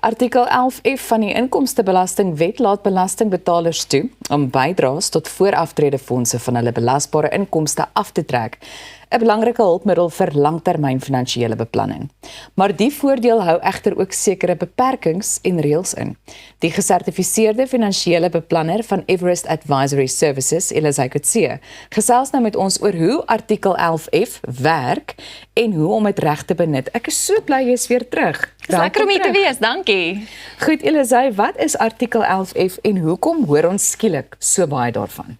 Artikel 11F van die Inkomstebelastingwet laat belastingbetalers toe om bydraes tot vooraftredefondse van hulle belasbare inkomste af te trek. 'n belangrike hulpmiddel vir langtermyn finansiële beplanning. Maar die voordeel hou egter ook sekere beperkings en reëls in. Die gesertifiseerde finansiële beplanner van Everest Advisory Services, Elizay Coetzee, gesels nou met ons oor hoe artikel 11F werk en hoe om dit reg te benut. Ek is so bly jy is weer terug. Lekker om hier te wees, dankie. Goed, Elizay, wat is artikel 11F en hoekom hoor ons skielik so baie daarvan?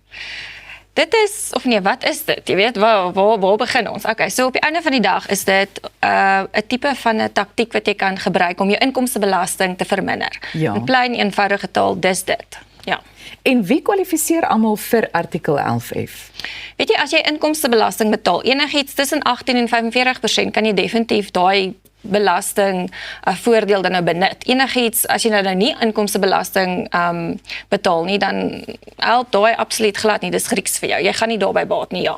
Dit is, of nee, wat is dit? Jy weet, waar begin ons? Okay, so op die einde van die dag is dit 'n tipe van 'n taktiek wat jy kan gebruik om jou inkomstebelasting te verminder. Ja. In plain eenvoudige taal, dis dit. Ja. En wie kwalifiseer almal vir artikel 11F? Weet jy, as jy inkomstebelasting betaal, enigiets tussen 18 en 45% kan jy definitief daai belasting voordeel dan nou benut. Enigiets, as jy nou nie inkomstebelasting betaal nie, dan help daai absoluut glad nie, dis Grieks vir jou. Jy gaan nie daarby baat nie, ja.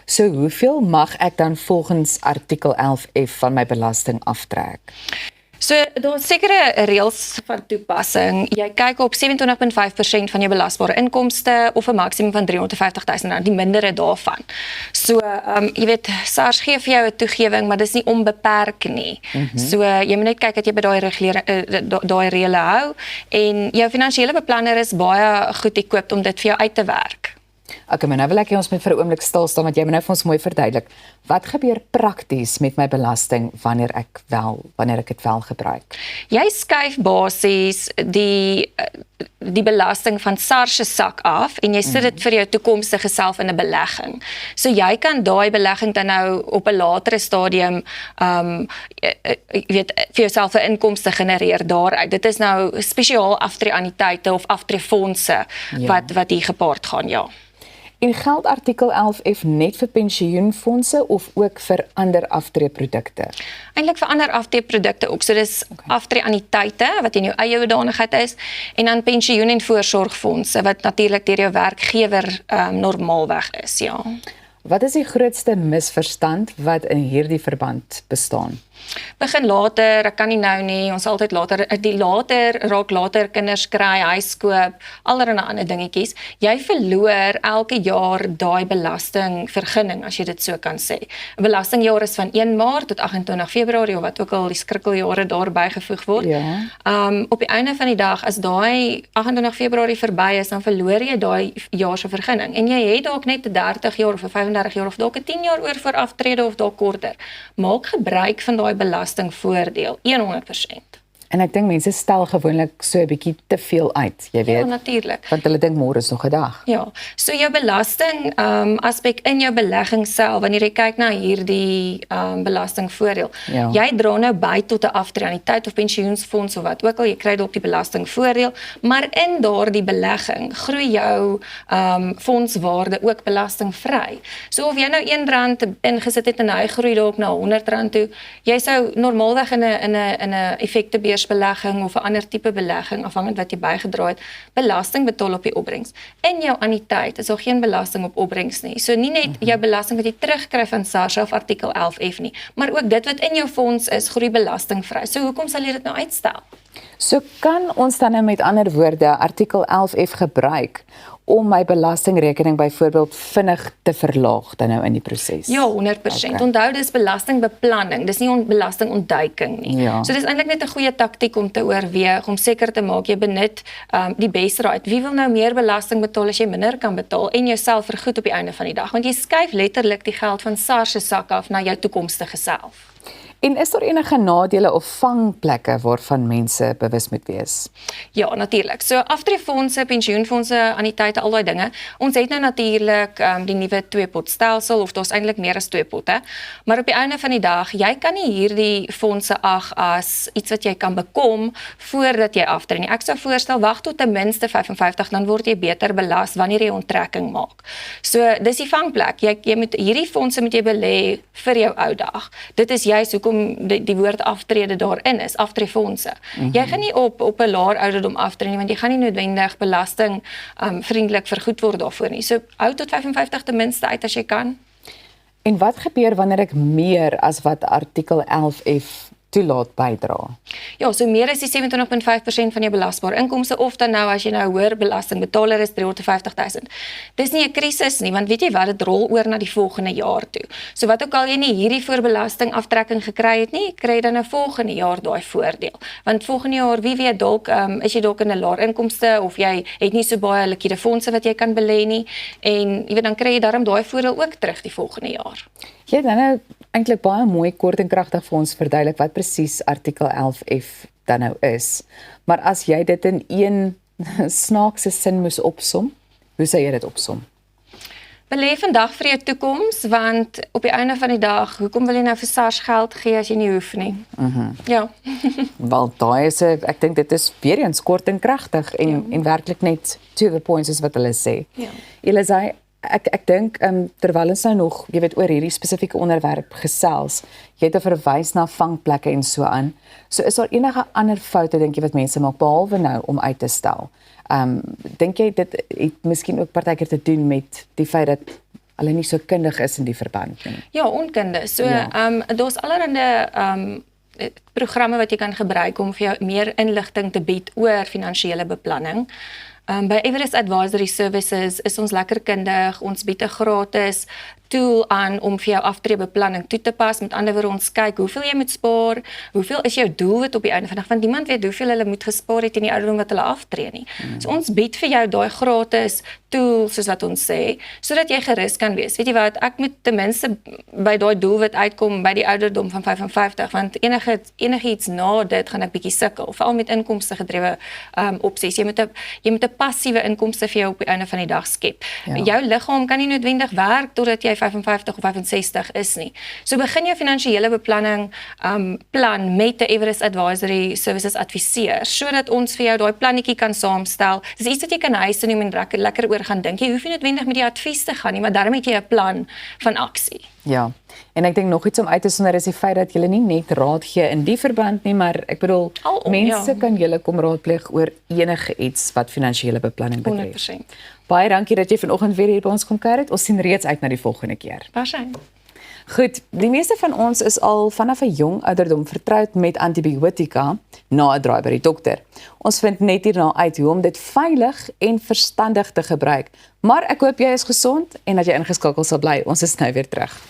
So hoeveel mag ek dan volgens artikel 11F van my belasting aftrek? So, daar is sekere reëls van toepassing. Jy kyk op 27,5% van jou belasbare inkomste of 'n maksimum van R350,000, die mindere daarvan. So, jy weet, SARS gee vir jou 'n toegewing, maar dis nie onbeperk nie. So, jy moet net kyk dat jy by daai reële hou en jou finansiële beplanner is baie goed equipped om dit vir jou uit te werk. Okay, maar nou wil ek ons met vir 'n oomblik stil staan, want jy moet nou vir ons mooi verduidelik. Wat gebeur prakties met my belasting wanneer ek dit wel gebruik? Jy skuif basies die belasting van SARS se sak af en jy sit dit vir jou toekomstige self in 'n belegging. So jy kan daai belegging dan nou op 'n latere stadium jy weet vir jouself 'n inkomste genereer daaruit. Dit is nou spesiaal aftreeanniteite of aftreefondse wat hier gepaard gaan, ja. En geld artikel 11F net vir pensioenfondse of ook vir ander aftreeprodukte? Eintlik vir ander aftreeprodukte ook. So dis aftreeanniteite wat in jou eie hoedanigheid is en dan pensioen- en voorsorgfondse wat natuurlik deur jou werkgewer normaalweg is, ja. Wat is die grootste misverstand wat in hierdie verband bestaan? Begin later, ek kan nie nou nie, ons sal altyd raak later kinders kry, huis koop, allerlei ander dingetjies. Jy verloor elke jaar daai belastingvergunning, as jy dit so kan sê. 'n Belastingjaar is van 1 Maart tot 28 Februarie, of wat ook al die skrikkeljare daar bygevoeg word. Ja. Op die einde van die dag, as daai 28 Februarie verby is, dan verloor jy daai jaar se vergunning. En jy het dalk net 'n 30 jaar of 'n 35 jaar of dalk 'n 10 jaar oor vir aftrede of dalk korter. Maak gebruik van daai belastingvoordeel, 100%. En ek dink mense stel gewoonlik so 'n bietjie te veel uit, jy weet. Ja, natuurlik. Want hulle dink môre is nog 'n dag. Ja, so jou belasting aspek in jou belegging self, wanneer jy kyk na hierdie belastingvoordeel, Ja. jy dra nou by tot 'n aftreeanniteit of pensioensfonds of wat ook al, jy kry dalk die belastingvoordeel, maar in daardie belegging groei jou fondswaarde ook belastingvry. So of jy nou R1 ingesit het en hy groei dalk na R100 toe, jy sou normaalweg in 'n effektebeurs belegging of 'n ander tipe belegging, afhangend wat jy bygedra het, belasting betaal op die opbrengs. In jou anniteit is daar geen belasting op opbrengs nie. So nie net jou belasting wat jy terugkry van SARS of artikel 11F nie, maar ook dit wat in jou fonds is, groei belastingvry. So hoekom sal jy dit nou uitstel? So kan ons dan nou met ander woorde artikel 11F gebruik om my belastingrekening byvoorbeeld vinnig te verlaag dan nou in die proses? Ja, 100%. Onthou, dis belastingbeplanning, dis nie belastingontduiking nie. Ja. So dis eintlik net 'n goeie taktiek om te oorweeg, om seker te maak jy benut die beste raad. Wie wil nou meer belasting betaal as jy minder kan betaal en jouself vergoed op die einde van die dag? Want jy skuif letterlik die geld van SARS se sak af na jou toekomstige self. En is daar enige nadele of vangplekke waarvan mense bewus moet wees? Ja, natuurlik. So aftreefondse, pensioenfondse, anniteite, al daai dinge. Ons het nou natuurlik die nuwe 2-pot stelsel, of daar's eintlik meer as 2 potte. Maar op die einde van die dag, jy kan nie hierdie fondse ag as iets wat jy kan bekom voordat jy aftree nie. Ek sou voorstel, wag tot ten minste 55, dan word jy beter belas wanneer jy onttrekking maak. So dis die vangplek. Jy moet hierdie fondse moet jy belê vir jou ou dag. Dit is juist hoekom die woord aftrede daarin is, aftreefondse. Jy gaan nie op 'n laer ouderdom aftree nie, want jy gaan nie noodwendig belasting vriendelik vergoed word daarvoor nie. So hou tot 55 ten minste uit as jy kan. En wat gebeur wanneer ek meer as wat artikel 11F toelaat bydra? Ja, so meer as die 27.5% van jou belasbare inkomste of dan nou as jy nou 'n hoër belastingbetaler is 350 000. Dis nie 'n krisis nie, want weet jy wat, dit rol oor na die volgende jaar toe. So wat ook al jy nie hierdie voorbelasting aftrekking gekry het nie, kry jy dan 'n volgende jaar daai voordeel. Want volgende jaar, wie weet, dalk is jy dalk in 'n laer inkomste of jy het nie so baie liquide fondse wat jy kan belê nie en jy weet dan kry jy darm daai voordeel ook terug die volgende jaar. Jy het dan nou eintlik baie mooi kort en kragtig vir ons verduidelik wat presies artikel 11F dan nou is. Maar as jy dit in een snaakse sin moes opsom, hoe sou jy dit opsom? Belê vandag vir jou toekoms, want op die einde van die dag, hoekom wil jy nou vir SARS geld gee as jy nie hoef nie? Ja. Wel, daai is ek dink dit is weer eens kort en kragtig en werklik net to the point soos wat hulle sê. Ja. Elisa, ek dink terwyl ons nou nog, jy weet, oor hierdie spesifieke onderwerp gesels, jy het 'n verwys na vangplekke en so aan. So is daar enige ander foute dink jy wat mense maak behalwe nou om uit te stel? Dink jy dit het miskien ook partykeer te doen met die feit dat hulle nie so kundig is in die verband nie? Ja, onkunde. So daar's allerhande programme wat jy kan gebruik om vir jou meer inligting te bied oor finansiële beplanning. By Everest Advisory Services is ons lekker kundig, ons bied 'n gratis tool aan om vir jou aftreebeplanning toe te pas. Met ander woorde, ons kyk hoeveel jy moet spaar, hoeveel is jou doelwit op die einde van die dag, want niemand weet hoeveel hulle moet gespaar het in die ouderdom wat hulle aftree nie. So ons bied vir jou daai gratis tool, soos wat ons sê, sodat jy gerus kan wees. Weet jy wat, ek moet ten minste by daai doelwit uitkom by die ouderdom van 55, want enigiets na dit gaan ek bietjie sukkel, veral met inkomste gedrewe opsies. Jy moet 'n passiewe inkomste vir jou op die einde van die dag skep. Ja. Jou liggaam kan nie noodwendig werk totdat jy 55 of 65 is nie. So begin jou finansiële beplanning plan met 'n Everest Advisory Services adviseur, sodat ons vir jou daai plannetjie kan saamstel. Dis iets wat jy kan huis toe neem en lekker oor gaan dink. Jy hoef nie noodwendig met die advies te gaan nie, maar daarmee het jy 'n plan van aksie. Ja, en ek dink nog iets om uit te sonder is die feit dat jy nie net raad gee in die verband nie, maar ek bedoel, mense kan julle kom raadpleeg oor enige iets wat finansiële beplanning betref. 100%. Baie dankie dat jy vanoggend weer hier by ons kom kuier het. Ons sien reeds uit na die volgende keer. Waarskynlik. Goed, die meeste van ons is al vanaf 'n jong ouderdom vertroud met antibiotika na 'n draai by die dokter. Ons vind net hierna uit hoe om dit veilig en verstandig te gebruik. Maar ek hoop jy is gesond en dat jy ingeskakel sal bly. Ons is nou weer terug.